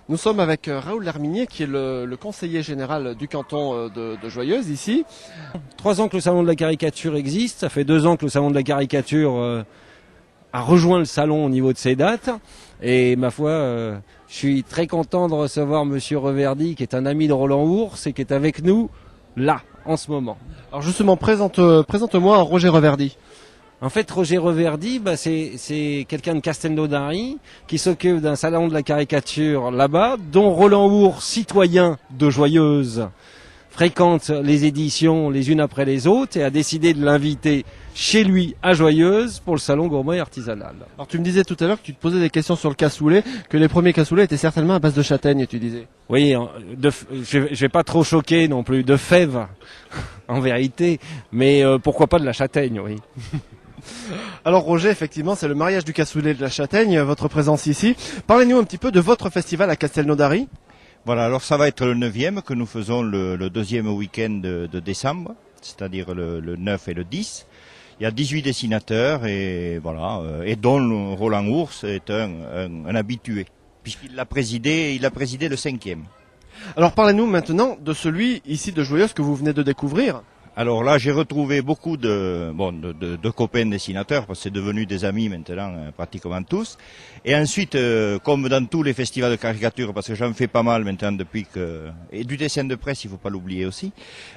Nous sommes avec Raoul Larminier, qui est le conseiller général du canton de Joyeuse, ici. 3 ans que le salon de la caricature existe, ça fait 2 ans que le salon de la caricature a rejoint le salon au niveau de ses dates. Et ma foi, je suis très content de recevoir Monsieur Reverdy, qui est un ami de Roland Ours et qui est avec nous, là, en ce moment. Alors justement, présente-moi Roger Reverdy. En fait, Roger Reverdy, c'est quelqu'un de Castelnaudary qui s'occupe d'un salon de la caricature là-bas, dont Roland Ours, citoyen de Joyeuse, fréquente les éditions les unes après les autres et a décidé de l'inviter chez lui à Joyeuse pour le salon gourmand et artisanal. Alors tu me disais tout à l'heure que tu te posais des questions sur le cassoulet, que les premiers cassoulets étaient certainement à base de châtaigne, tu disais. Oui, je vais pas trop choquer non plus, de fèves en vérité, mais pourquoi pas de la châtaigne, oui. Alors Roger, effectivement, c'est le mariage du cassoulet et de la châtaigne, votre présence ici. Parlez-nous un petit peu de votre festival à Castelnaudary. Voilà, alors ça va être le 9e que nous faisons le deuxième week-end de décembre, c'est-à-dire le 9 et le 10. Il y a 18 dessinateurs et voilà, et dont Roland Ours est un habitué, puisqu'il l'a présidé le 5e. Alors parlez-nous maintenant de celui ici de Joyeuse que vous venez de découvrir. Alors là, j'ai retrouvé beaucoup de copains dessinateurs, parce que c'est devenu des amis maintenant, pratiquement tous. Et ensuite, comme dans tous les festivals de caricature, parce que j'en fais pas mal maintenant et du dessin de presse, il faut pas l'oublier aussi,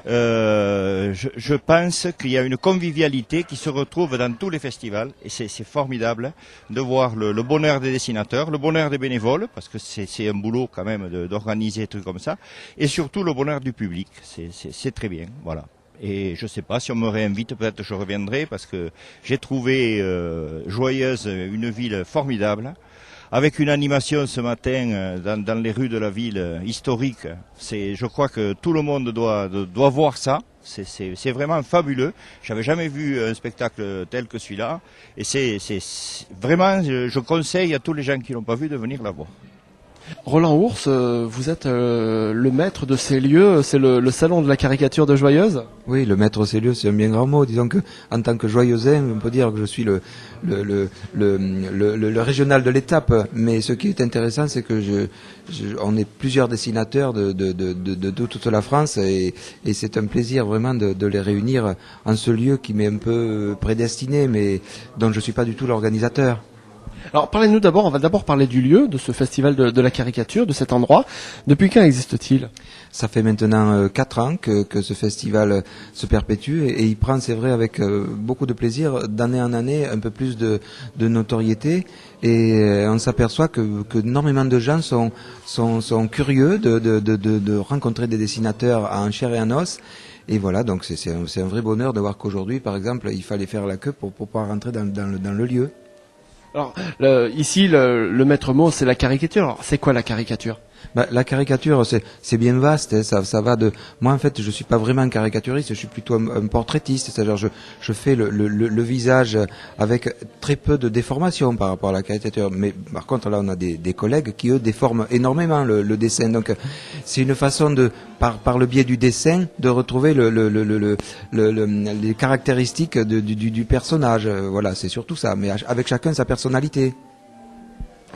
je pense qu'il y a une convivialité qui se retrouve dans tous les festivals, et c'est formidable de voir le bonheur des dessinateurs, le bonheur des bénévoles, parce que c'est un boulot quand même d'organiser des trucs comme ça, et surtout le bonheur du public. C'est très bien, voilà. Et je sais pas, si on me réinvite, peut-être je reviendrai, parce que j'ai trouvé Joyeuse une ville formidable, avec une animation ce matin dans les rues de la ville historique. Je crois que tout le monde doit voir ça. C'est vraiment fabuleux. J'avais jamais vu un spectacle tel que celui-là, et c'est vraiment, je conseille à tous les gens qui l'ont pas vu de venir la voir. Roland Ours, vous êtes le maître de ces lieux, c'est le salon de la caricature de Joyeuse. Oui, le maître de ces lieux, c'est un bien grand mot. Disons que, en tant que Joyeuxin, on peut dire que je suis le régional de l'étape. Mais ce qui est intéressant, c'est que on est plusieurs dessinateurs de toute la France, et c'est un plaisir vraiment de les réunir en ce lieu qui m'est un peu prédestiné, mais dont je suis pas du tout l'organisateur. Alors parlez-nous d'abord, on va d'abord parler du lieu, de ce festival de la caricature, de cet endroit. Depuis quand existe-t-il ? Ça fait maintenant 4 ans que ce festival se perpétue, et il prend, c'est vrai, avec beaucoup de plaisir, d'année en année, un peu plus de notoriété, et on s'aperçoit que énormément de gens sont curieux de rencontrer des dessinateurs en chair et en os. Et voilà, donc c'est un vrai bonheur de voir qu'aujourd'hui, par exemple, il fallait faire la queue pour pouvoir rentrer dans le lieu. Alors ici, le maître mot, c'est la caricature. Alors c'est quoi la caricature ? La caricature, c'est bien vaste, hein, ça va de... Moi, en fait, je suis pas vraiment un caricaturiste, je suis plutôt un portraitiste, c'est-à-dire je fais le visage avec très peu de déformation par rapport à la caricature. Mais par contre, là, on a des collègues qui, eux, déforment énormément le dessin. Donc, c'est une façon par le biais du dessin, de retrouver les caractéristiques du personnage. Voilà, c'est surtout ça, mais avec chacun sa personnalité.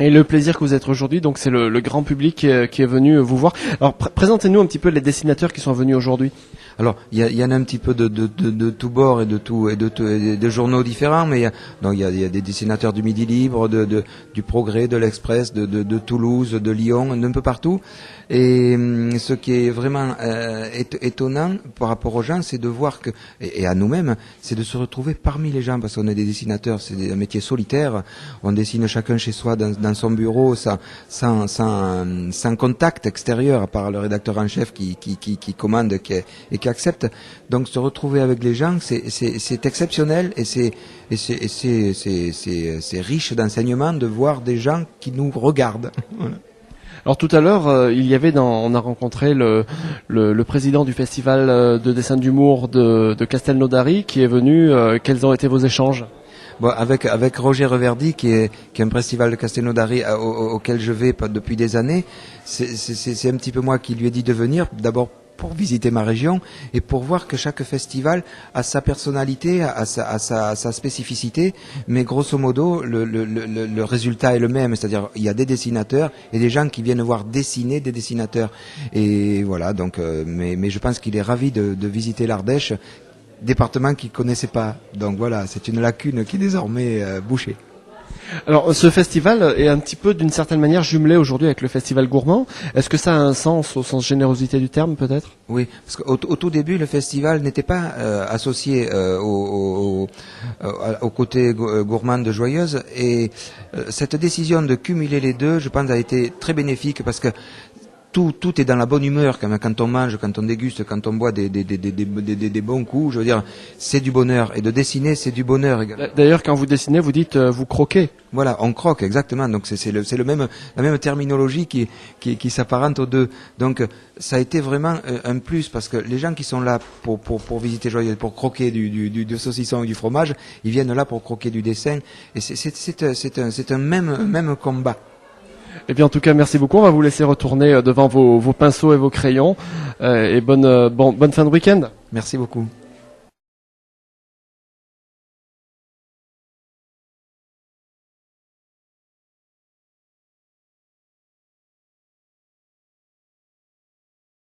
Et le plaisir que vous êtes aujourd'hui, donc c'est le grand public qui est venu vous voir. Alors présentez-nous un petit peu les dessinateurs qui sont venus aujourd'hui. Alors il y en a un petit peu de tout bord et de journaux différents, mais il y a des dessinateurs du Midi Libre, du Progrès, de l'Express, de Toulouse, de Lyon, d'un peu partout. Et ce qui est vraiment étonnant par rapport aux gens, c'est de voir et à nous-mêmes, c'est de se retrouver parmi les gens, parce qu'on est des dessinateurs, c'est un métier solitaire. On dessine chacun chez soi dans son bureau, sans contact extérieur, à part le rédacteur en chef qui commande et qui accepte. Donc se retrouver avec les gens, c'est exceptionnel, et c'est riche d'enseignements de voir des gens qui nous regardent. Voilà. Alors tout à l'heure, on a rencontré le président du festival de dessin d'humour de Castelnaudary qui est venu. Quels ont été vos échanges ? Bon, avec Roger Reverdy, qui est un festival de Castelnaudary auquel je vais depuis des années, c'est un petit peu moi qui lui ai dit de venir, d'abord pour visiter ma région et pour voir que chaque festival a sa personnalité, a sa spécificité, mais grosso modo le résultat est le même, c'est-à-dire il y a des dessinateurs et des gens qui viennent voir dessiner des dessinateurs et voilà donc mais je pense qu'il est ravi de visiter l'Ardèche, département qu'il connaissait pas, donc voilà c'est une lacune qui est désormais bouchée. Alors, ce festival est un petit peu, d'une certaine manière, jumelé aujourd'hui avec le festival gourmand. Est-ce que ça a un sens, au sens générosité du terme, peut-être? Oui, parce qu'au tout début, le festival n'était pas associé au côté gourmand de Joyeuse, et cette décision de cumuler les deux, je pense, a été très bénéfique parce que tout est dans la bonne humeur quand on mange, quand on déguste, quand on boit des bons coups. Je veux dire, c'est du bonheur. Et de dessiner, c'est du bonheur également. D'ailleurs, quand vous dessinez, vous dites vous croquez. Voilà, on croque exactement. Donc c'est la même terminologie qui s'apparente aux deux. Donc ça a été vraiment un plus parce que les gens qui sont là pour visiter Joyeuse, pour croquer du saucisson et du fromage, ils viennent là pour croquer du dessin. Et c'est un même combat. Eh bien, en tout cas, merci beaucoup. On va vous laisser retourner devant vos pinceaux et vos crayons. Et bonne fin de week-end. Merci beaucoup.